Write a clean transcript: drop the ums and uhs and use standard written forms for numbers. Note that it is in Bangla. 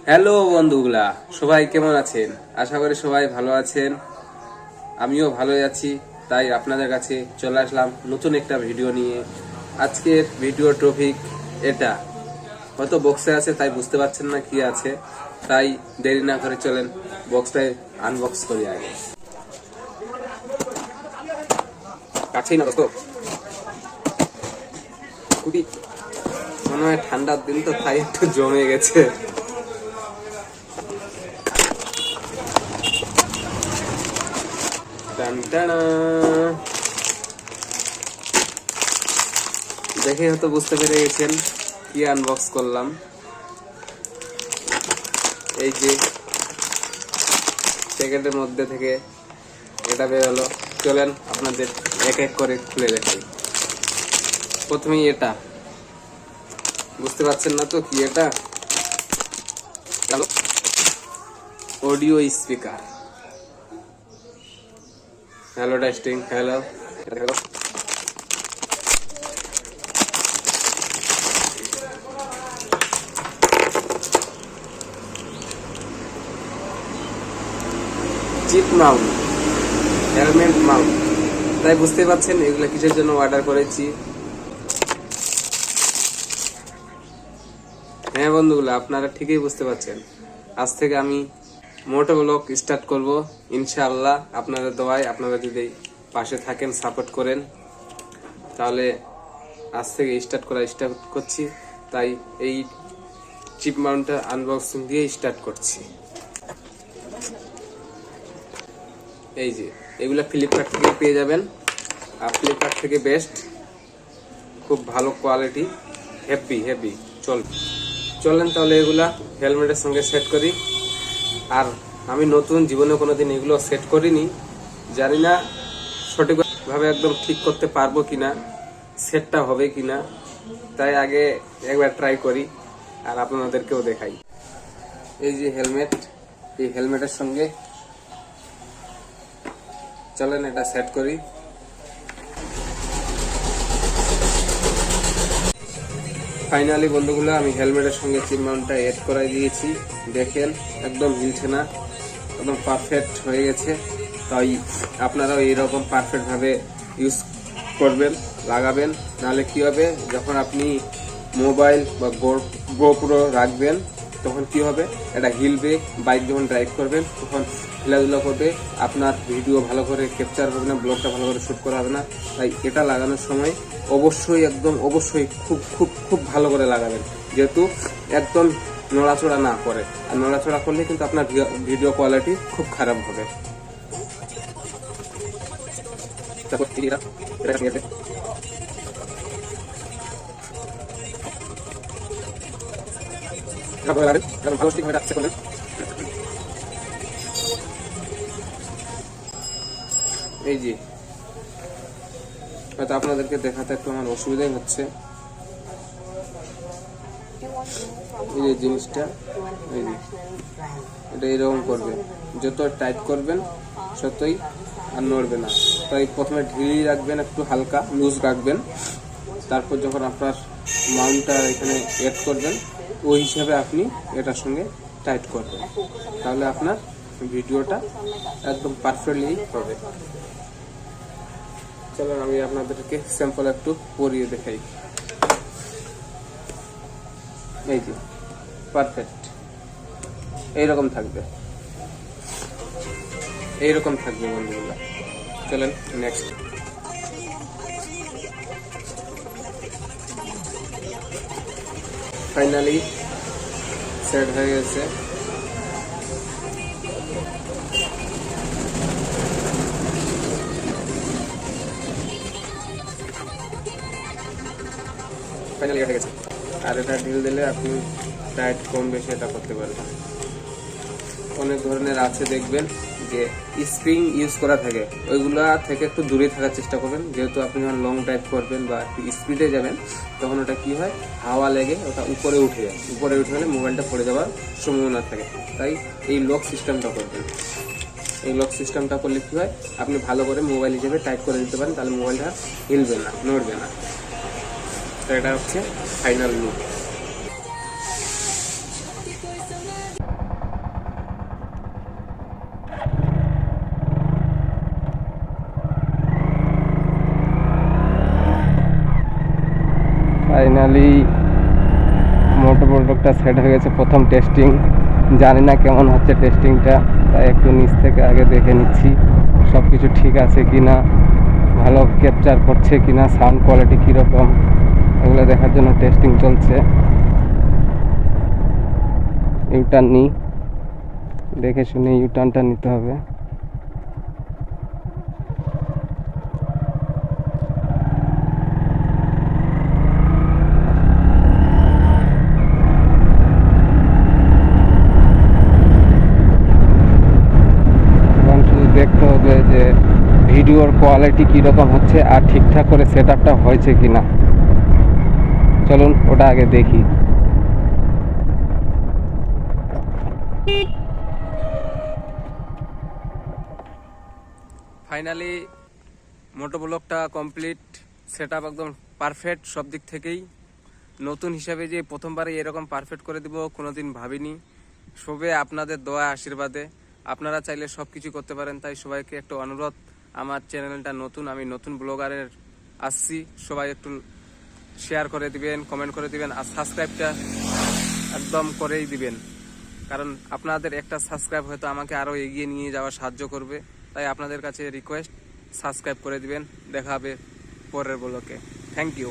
হ্যালো বন্ধুগুলা, সবাই কেমন আছেন? আশা করি সবাই ভালো আছেন। আমিও ভালোই আছি। তাই আপনাদের কাছে চলে আসলাম নতুন একটা ভিডিও নিয়ে। আজকের ভিডিও টপিক এটা হয়তো বক্সে আছে, তাই বুঝতে পারছেন না কি আছে। তাই দেরি না করে চলেন বক্সটাই আনবক্স করি আগে। কাছেই না দোস্ত, খুবই মনে হয় ঠান্ডার দিন তো, তাই একটু জমে গেছে। দেখে হয়তো বুঝতে পেরে গেছেন কি আনবক্স করলাম। এই যে প্যাকেটের মধ্যে থেকে এটা বের হলো। চলেন আপনাদের এক এক করে খুলে দেখাই। প্রথমেই এটা বুঝতে পারছেন না তো কি এটা? Audio speaker. Hello testing, hello. Chip mount, helmet mount. তাই বুঝতে পারছেন এগুলো কিসের জন্য অর্ডার করেছি। হ্যাঁ বন্ধুগুলো, আপনারা ঠিকই বুঝতে পারছেন। আজ থেকে আমি মোটো ব্লগ স্টার্ট করব ইনশাআল্লাহ। আপনাদের দোয়ায়, আপনারা যদি পাশে থাকেন, সাপোর্ট করেন, তাহলে আজ থেকে স্টার্ট করছি। তাই এই চিপ মাউন্টটা আনবক্সিং দিয়ে স্টার্ট করছি। এই যে এগুলা ফ্লিপকার্ট থেকে পেয়ে যাবেন, আর ফ্লিপকার্ট থেকে বেস্ট, খুব ভালো কোয়ালিটি, হেভি। চলেন তাহলে এগুলা হেলমেটের সঙ্গে সেট করি। আর আমি নতুন জীবনে কোনোদিন এগুলো সেট করিনি, জানি না সঠিকভাবে একদম ঠিক করতে পারবো কিনা, সেটটা হবে কিনা। তাই আগে একবার ট্রাই করি আর আপনাদেরকেও দেখাই। এই যে হেলমেট, এই হেলমেটের সঙ্গে চলেন এটা সেট করি। ফাইনালি বন্ধুগুলো, আমি হেলমেটের সঙ্গে চিপ মাউন্টটা এড করাই দিয়েছি। দেখেন একদম হিলছে না, একদম পারফেক্ট হয়ে গেছে। তাই আপনারাও এইরকম পারফেক্ট ভাবে ইউজ করবেন, লাগাবেন। নাহলে কি হবে, যখন আপনি মোবাইল বা গোপ্রো রাখবেন তখন কি হবে, এটা হিলবে। বাইক যখন ড্রাইভ করবেন তখন খেলাধুলা করবে, আপনার ভিডিও ভালো করে ক্যাপচার হবে না, ব্লগটা ভালো করে শ্যুট করা হবে না। তাই এটা লাগানোর সময় অবশ্যই খুব ভালো করে লাগাবেন, যেহেতু একদম নড়াচড়া না করে। আর নড়াচড়া করলে কিন্তু আপনার ভিডিও কোয়ালিটি খুব খারাপ হবে। এই যে হয়তো আপনাদেরকে দেখাতে একটু আমার অসুবিধাই হচ্ছে। এই যে জিনিসটা, এই যে এটা এরকম করবে, যত টাইট করবেন ততই আর নড়বে না। তাই প্রথমে ঢিলি রাখবেন, একটু হালকা লুজ রাখবেন। তারপর যখন আপনার মাউন্টটা এখানে এড করবেন, ওই হিসাবে আপনি এটার সঙ্গে টাইট করবেন, তাহলে আপনার ভিডিওটা একদম পারফেক্টলি হবে। চলুন আমি আপনাদেরকে স্যাম্পল একটু পরিয়ে দেখাই। এই যে পারফেক্ট এইরকম থাকবে বন্ধুগুলো। চলেন নেক্সট। ফাইনালি সেট হয়ে গেছে। ফাইনালি হয়ে গেছে। আর এটা ঢিল দিলে আপনি টাইট কম বেশি এটা করতে পারবেন। অনেক ধরনের আছে দেখবেন যে স্প্রিং ইউজ করা থাকে, ওইগুলা থেকে একটু দূরে থাকার চেষ্টা করবেন। যেহেতু আপনি যখন লং ড্রাইভ করবেন বা স্পিডে যাবেন, তখন ওটা কি হয়, হাওয়া লেগে ওটা উপরে উঠে যায়। উপরে উঠে গেলে মোবাইলটা পড়ে যাওয়ার সম্ভাবনা থাকে। তাই এই লক সিস্টেমটা করবেন। এই লক সিস্টেমটা করলে কি হয়, আপনি ভালো করে মোবাইল হিসেবে টাইট করে দিতে পারেন, তাহলে মোবাইলটা হিলবে না, নড়বে না। তো এটা হচ্ছে ফাইনাল লুক। ফাইনালি মোটর প্রোডাক্টটা সেট হয়ে গেছে। প্রথম টেস্টিং, জানি না কেমন হচ্ছে টেস্টিংটা, তাই একটু নিচ থেকে আগে দেখে নিচ্ছি সব কিছু ঠিক আছে কিনা, ভালো ক্যাপচার করছে কিনা, সাউন্ড কোয়ালিটি কীরকম, এগুলো দেখার জন্য টেস্টিং চলছে। ইউটার্ন নিই, দেখে শুনে ইউটার্নটা নিতে হবে। দেখতে হবে যে ভিডিওর কোয়ালিটি কীরকম হচ্ছে আর ঠিকঠাক করে সেট আপটা হয়েছে কিনা। চলুন ওটা আগে দেখি। ফাইনালি মোটোব্লগটা কমপ্লিট, সেট আপ একদম পারফেক্ট সব দিক থেকেই। নতুন হিসাবে যে প্রথমবারে এরকম পারফেক্ট করে দিব কোনোদিন ভাবিনি, সবে আপনাদের দোয়া আশীর্বাদে। আপনারা চাইলে সব কিছু করতে পারেন, তাই সবাইকে একটু অনুরোধ, আমার চ্যানেলটা নতুন, আমি নতুন ব্লগারের আসছি, সবাই একটু শেয়ার করে দিবেন, কমেন্ট করে দিবেন আর সাবস্ক্রাইবটা একদম করেই দিবেন, কারণ আপনাদের একটা সাবস্ক্রাইব হয়তো আমাকে আরও এগিয়ে নিয়ে যাওয়া সাহায্য করবে। তাই আপনাদের কাছে রিকোয়েস্ট, সাবস্ক্রাইব করে দিবেন। দেখা হবে পরের ব্লগে। Thank you.